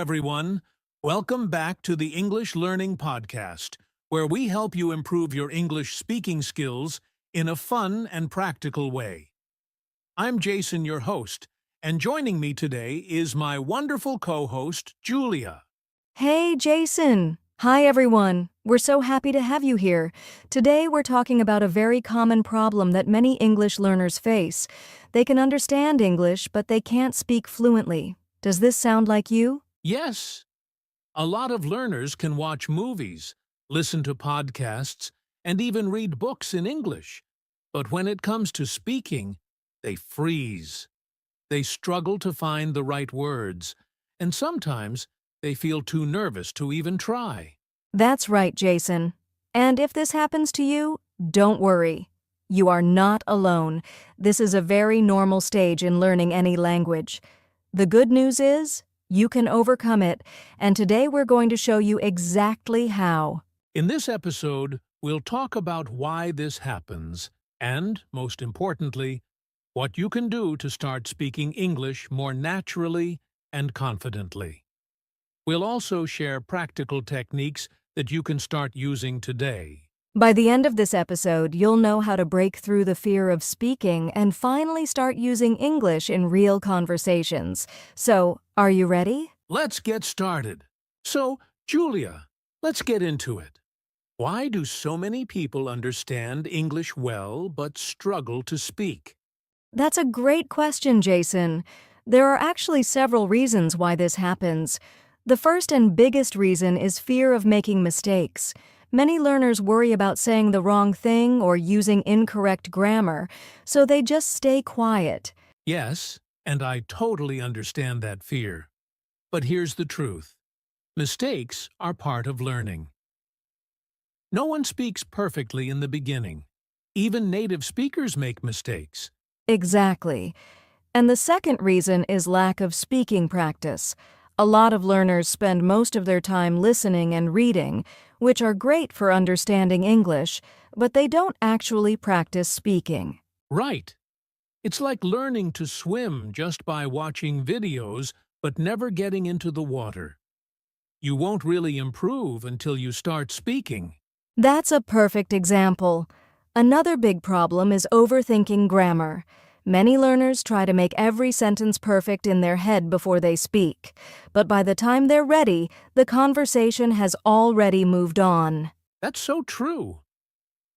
everyone. Welcome back to the English Learning Podcast, where we help you improve your English speaking skills in a fun and practical way. I'm Jason, your host, and joining me today is my wonderful co-host, Julia. Hey, Jason. Hi, everyone. We're so happy to have you here. Today, we're talking about a very common problem that many English learners face. They can understand English, but they can't speak fluently. Does this sound like you? Yes, a lot of learners can watch movies, listen to podcasts, and even read books in English. But when it comes to speaking, they freeze. They struggle to find the right words, and sometimes they feel too nervous to even try. That's right, Jason. And if this happens to you, don't worry. You are not alone. This is a very normal stage in learning any language. The good news is, you can overcome it, and today we're going to show you exactly how. In this episode, we'll talk about why this happens and, most importantly, what you can do to start speaking English more naturally and confidently. We'll also share practical techniques that you can start using today. By the end of this episode, you'll know how to break through the fear of speaking and finally start using English in real conversations. So, are you ready? Let's get started. So, Julia, let's get into it. Why do so many people understand English well but struggle to speak? That's a great question, Jason. There are actually several reasons why this happens. The first and biggest reason is fear of making mistakes. Many learners worry about saying the wrong thing or using incorrect grammar, so they just stay quiet. Yes, and I totally understand that fear. But here's the truth. Mistakes are part of learning. No one speaks perfectly in the beginning. Even native speakers make mistakes. Exactly. And the second reason is lack of speaking practice. A lot of learners spend most of their time listening and reading, which are great for understanding English, but they don't actually practice speaking. Right. It's like learning to swim just by watching videos but never getting into the water. You won't really improve until you start speaking. That's a perfect example. Another big problem is overthinking grammar. Many learners try to make every sentence perfect in their head before they speak, but by the time they're ready, the conversation has already moved on. That's so true.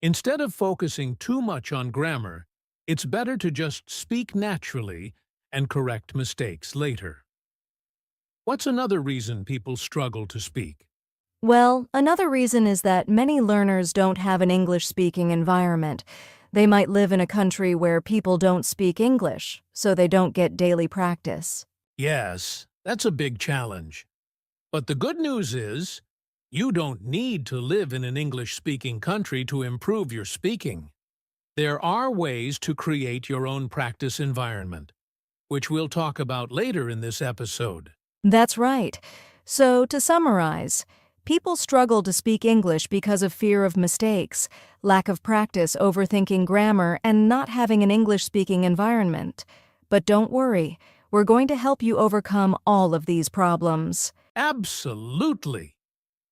Instead of focusing too much on grammar, it's better to just speak naturally and correct mistakes later. What's another reason people struggle to speak? Well, another reason is that many learners don't have an English-speaking environment. They might live in a country where people don't speak English, so they don't get daily practice. Yes, that's a big challenge. But the good news is, you don't need to live in an English-speaking country to improve your speaking. There are ways to create your own practice environment, which we'll talk about later in this episode. That's right. So, to summarize, people struggle to speak English because of fear of mistakes, lack of practice overthinking grammar, and not having an English-speaking environment. But don't worry, we're going to help you overcome all of these problems. Absolutely!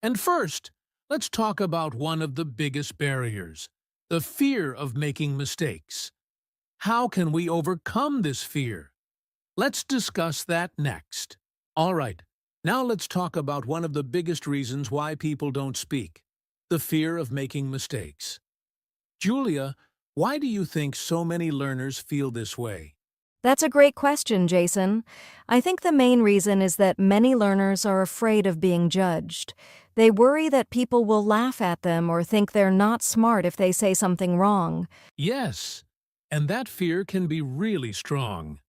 And first, let's talk about one of the biggest barriers, the fear of making mistakes. How can we overcome this fear? Let's discuss that next. All right. Now let's talk about one of the biggest reasons why people don't speak, the fear of making mistakes. Julia, why do you think so many learners feel this way? That's a great question, Jason. I think the main reason is that many learners are afraid of being judged. They worry that people will laugh at them or think they're not smart if they say something wrong. Yes, and that fear can be really strong.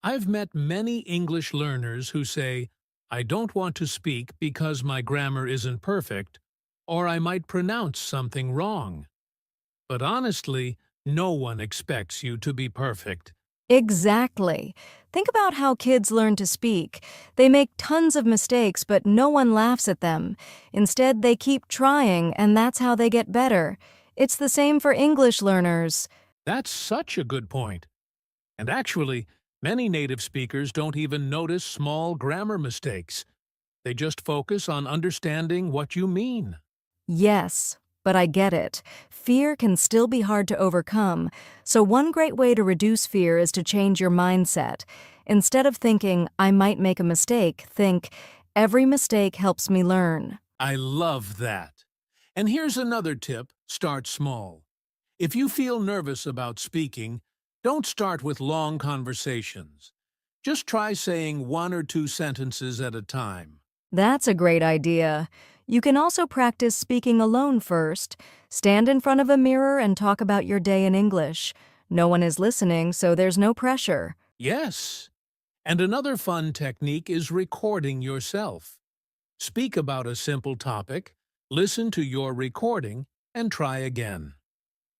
I've met many English learners who say, I don't want to speak because my grammar isn't perfect, or I might pronounce something wrong. But honestly, no one expects you to be perfect. Exactly. Think about how kids learn to speak. They make tons of mistakes, but no one laughs at them. Instead, they keep trying, and that's how they get better. It's the same for English learners. That's such a good point. And actually, many native speakers don't even notice small grammar mistakes They just focus on understanding what you mean. Yes, but I get it. Fear can still be hard to overcome, so one great way to reduce fear is to change your mindset. Instead of thinking, I might make a mistake, think, every mistake helps me learn. I love that. And here's another tip: start small. If you feel nervous about speaking, don't start with long conversations. Just try saying 1 or 2 sentences at a time. That's a great idea. You can also practice speaking alone first. Stand in front of a mirror and talk about your day in English. No one is listening, so there's no pressure. Yes. And another fun technique is recording yourself. Speak about a simple topic, listen to your recording, and try again.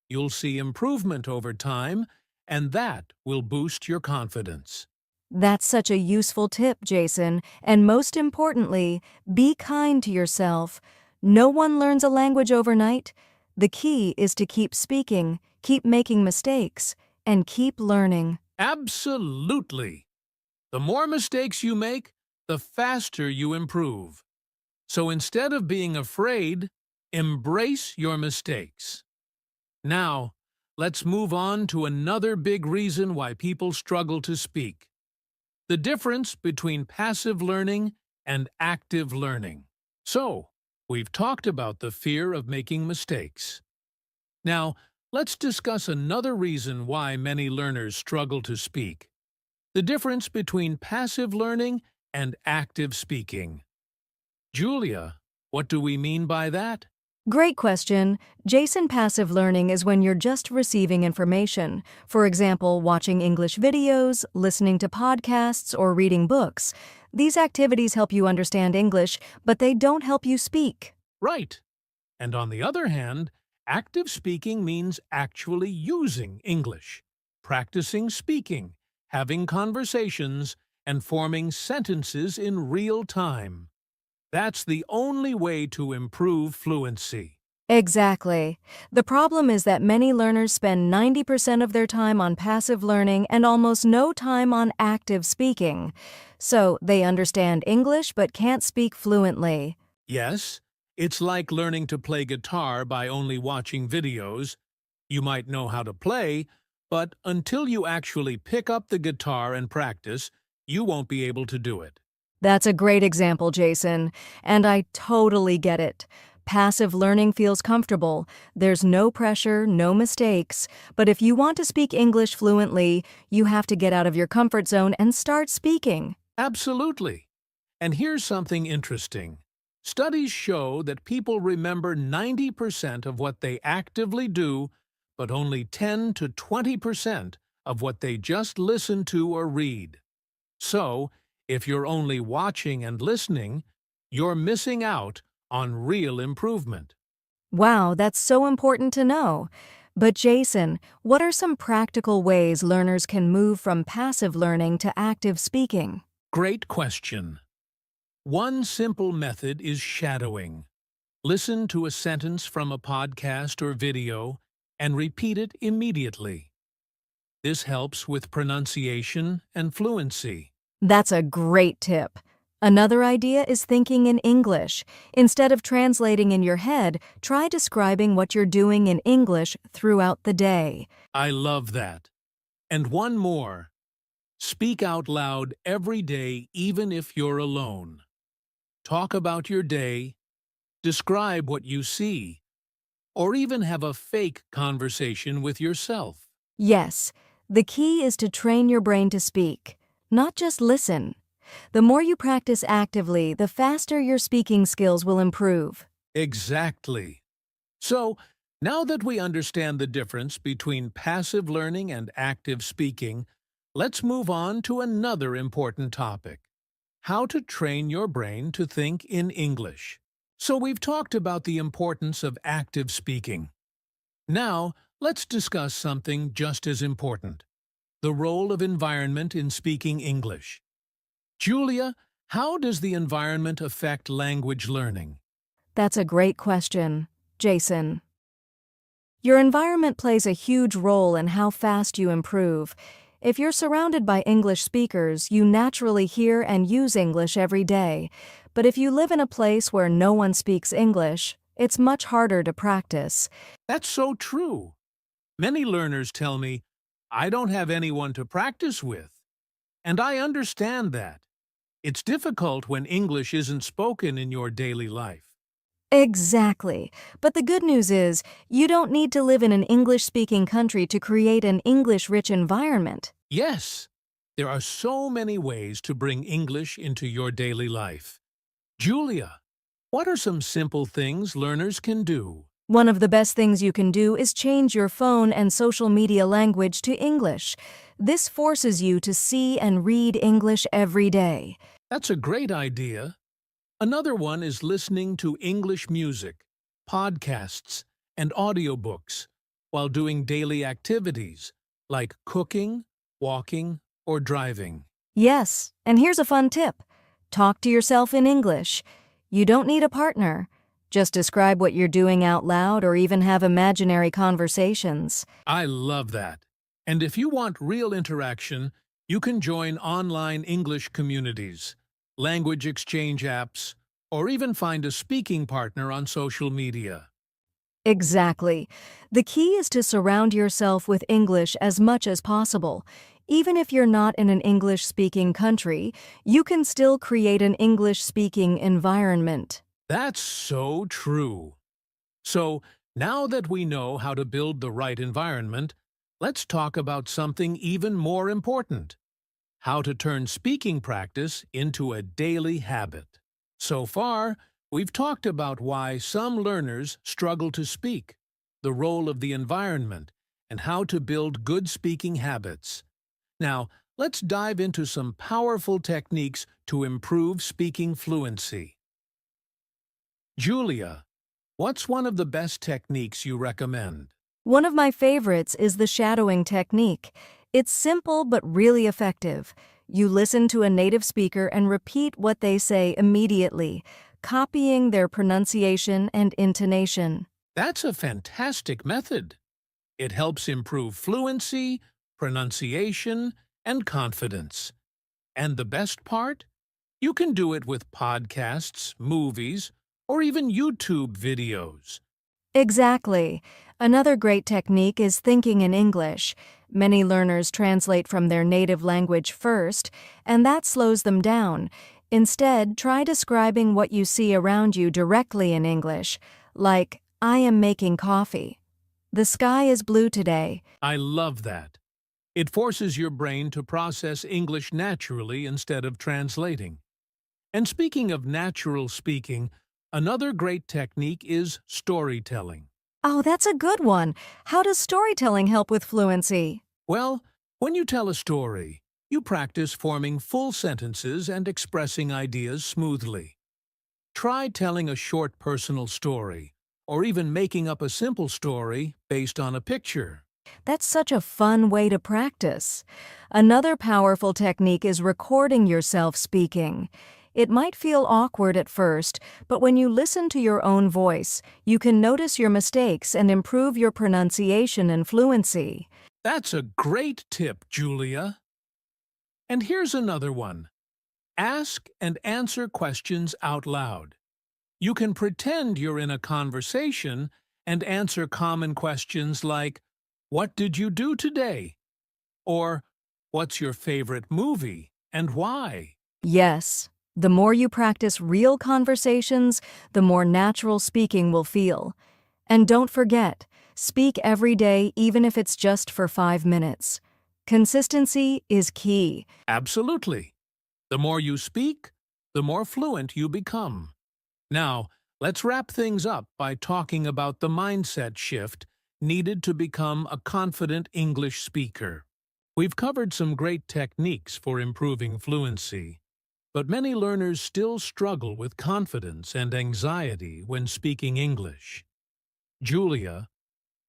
You'll see improvement over time, and that will boost your confidence. That's such a useful tip, Jason. And most importantly, be kind to yourself. No one learns a language overnight. The key is to keep speaking, keep making mistakes, and keep learning. Absolutely! The more mistakes you make, the faster you improve. So instead of being afraid, embrace your mistakes. Now, let's move on to another big reason why people struggle to speak: the difference between passive learning and active learning. So, we've talked about the fear of making mistakes. Now, let's discuss another reason why many learners struggle to speak: the difference between passive learning and active speaking. Julia, what do we mean by that? Great question. Jason, passive learning is when you're just receiving information. For example, watching English videos, listening to podcasts, or reading books. These activities help you understand English, but they don't help you speak. Right. And on the other hand, active speaking means actually using English, practicing speaking, having conversations, and forming sentences in real time. That's the only way to improve fluency. Exactly. The problem is that many learners spend 90% of their time on passive learning and almost no time on active speaking. So they understand English but can't speak fluently. Yes, it's like learning to play guitar by only watching videos. You might know how to play, but until you actually pick up the guitar and practice, you won't be able to do it. That's a great example, Jason, and I totally get it. Passive learning feels comfortable. There's no pressure, no mistakes. But if you want to speak English fluently, you have to get out of your comfort zone and start speaking. Absolutely. And here's something interesting. Studies show that people remember 90% of what they actively do, but only 10 to 20% of what they just listen to or read. So, if you're only watching and listening, you're missing out on real improvement. Wow, that's so important to know. But Jason, what are some practical ways learners can move from passive learning to active speaking? Great question. One simple method is shadowing. Listen to a sentence from a podcast or video and repeat it immediately. This helps with pronunciation and fluency. That's a great tip. Another idea is thinking in English. Instead of translating in your head, try describing what you're doing in English throughout the day. I love that. And one more. Speak out loud every day, even if you're alone. Talk about your day, describe what you see, or even have a fake conversation with yourself. Yes, the key is to train your brain to speak, not just listen. The more you practice actively, the faster your speaking skills will improve. Exactly. So, now that we understand the difference between passive learning and active speaking, let's move on to another important topic: how to train your brain to think in English. So we've talked about the importance of active speaking. Now, let's discuss something just as important: the role of environment in speaking English. Julia, how does the environment affect language learning? That's a great question, Jason. Your environment plays a huge role in how fast you improve. If you're surrounded by English speakers, you naturally hear and use English every day. But if you live in a place where no one speaks English, it's much harder to practice. That's so true. Many learners tell me, I don't have anyone to practice with. And I understand that. It's difficult when English isn't spoken in your daily life. Exactly. But the good news is, you don't need to live in an English-speaking country to create an English-rich environment. Yes, there are so many ways to bring English into your daily life. Julia, what are some simple things learners can do? One of the best things you can do is change your phone and social media language to English. This forces you to see and read English every day. That's a great idea. Another one is listening to English music, podcasts, and audiobooks while doing daily activities like cooking, walking, or driving. Yes, and here's a fun tip. Talk to yourself in English. You don't need a partner. Just describe what you're doing out loud or even have imaginary conversations. I love that. And if you want real interaction, you can join online English communities, language exchange apps, or even find a speaking partner on social media. Exactly. The key is to surround yourself with English as much as possible. Even if you're not in an English-speaking country, you can still create an English-speaking environment. That's so true. So, now that we know how to build the right environment, let's talk about something even more important: how to turn speaking practice into a daily habit. So far, we've talked about why some learners struggle to speak, the role of the environment, and how to build good speaking habits. Now, let's dive into some powerful techniques to improve speaking fluency. Julia, what's one of the best techniques you recommend? One of my favorites is the shadowing technique. It's simple but really effective. You listen to a native speaker and repeat what they say immediately, copying their pronunciation and intonation. That's a fantastic method. It helps improve fluency, pronunciation, and confidence. And the best part? You can do it with podcasts, movies, or even YouTube videos. Exactly. Another great technique is thinking in English. Many learners translate from their native language first, and that slows them down. Instead, try describing what you see around you directly in English, like, I am making coffee. The sky is blue today. I love that. It forces your brain to process English naturally instead of translating. And speaking of natural speaking, another great technique is storytelling. Oh, that's a good one. How does storytelling help with fluency? Well, when you tell a story, you practice forming full sentences and expressing ideas smoothly. Try telling a short personal story, or even making up a simple story based on a picture. That's such a fun way to practice. Another powerful technique is recording yourself speaking. It might feel awkward at first, but when you listen to your own voice, you can notice your mistakes and improve your pronunciation and fluency. That's a great tip, Julia. And here's another one. Ask and answer questions out loud. You can pretend you're in a conversation and answer common questions like, "What did you do today?" Or, "What's your favorite movie and why?" Yes, the more you practice real conversations, the more natural speaking will feel. And don't forget, speak every day even if it's just for 5 minutes. Consistency is key. Absolutely. The more you speak, the more fluent you become. Now, let's wrap things up by talking about the mindset shift needed to become a confident English speaker. We've covered some great techniques for improving fluency, but many learners still struggle with confidence and anxiety when speaking English. Julia,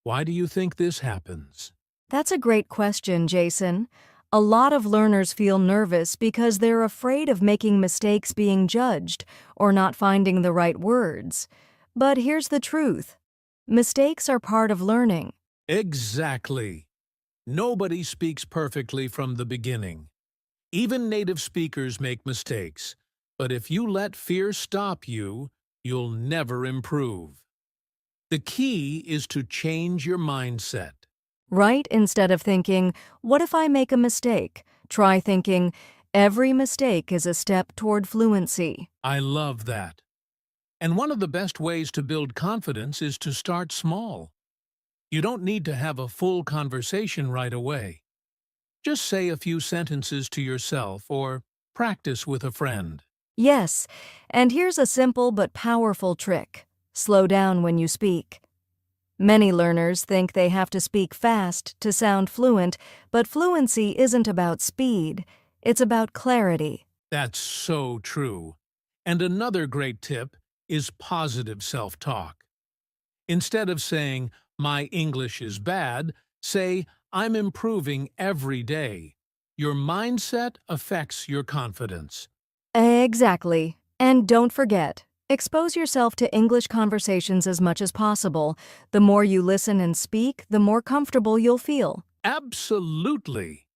why do you think this happens? That's a great question, Jason. A lot of learners feel nervous because they're afraid of making mistakes, being judged, or not finding the right words. But here's the truth. Mistakes are part of learning. Exactly. Nobody speaks perfectly from the beginning. Even native speakers make mistakes, But if you let fear stop you, you'll never improve. The key is to change your mindset. Right? Instead of thinking, what if I make a mistake? Try thinking, every mistake is a step toward fluency. I love that. And one of the best ways to build confidence is to start small. You don't need to have a full conversation right away. Just say a few sentences to yourself or practice with a friend. Yes, and here's a simple but powerful trick. Slow down when you speak. Many learners think they have to speak fast to sound fluent, but fluency isn't about speed. It's about clarity. That's so true. And another great tip is positive self-talk. Instead of saying, "My English is bad," say, "I'm improving every day." Your mindset affects your confidence. Exactly. And don't forget, expose yourself to English conversations as much as possible. The more you listen and speak, the more comfortable you'll feel. Absolutely.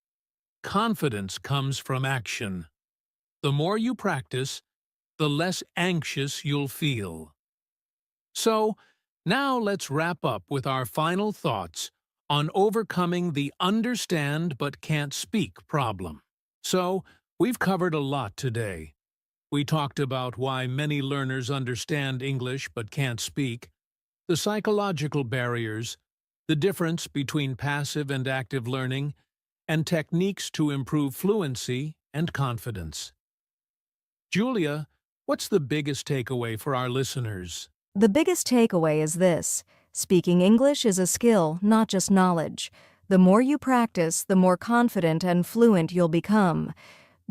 Confidence comes from action. The more you practice, the less anxious you'll feel. So, now let's wrap up with our final thoughts on overcoming the understand but can't speak problem. So, we've covered a lot today. We talked about why many learners understand English but can't speak, the psychological barriers, the difference between passive and active learning, and techniques to improve fluency and confidence. Julia, what's the biggest takeaway for our listeners? The biggest takeaway is this: speaking English is a skill, not just knowledge. The more you practice, the more confident and fluent you'll become.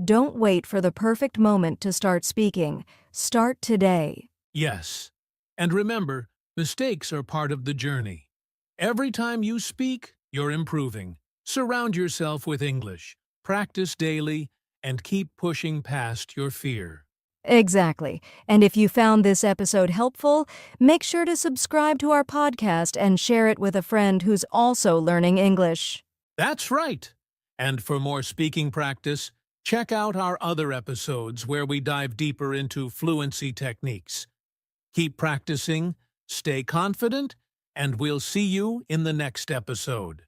Don't wait for the perfect moment to start speaking. Start today. Yes. And remember, mistakes are part of the journey. Every time you speak, you're improving. Surround yourself with English, practice daily, and keep pushing past your fear. Exactly. And if you found this episode helpful, make sure to subscribe to our podcast and share it with a friend who's also learning English. That's right. And for more speaking practice, check out our other episodes where we dive deeper into fluency techniques. Keep practicing, stay confident, and we'll see you in the next episode.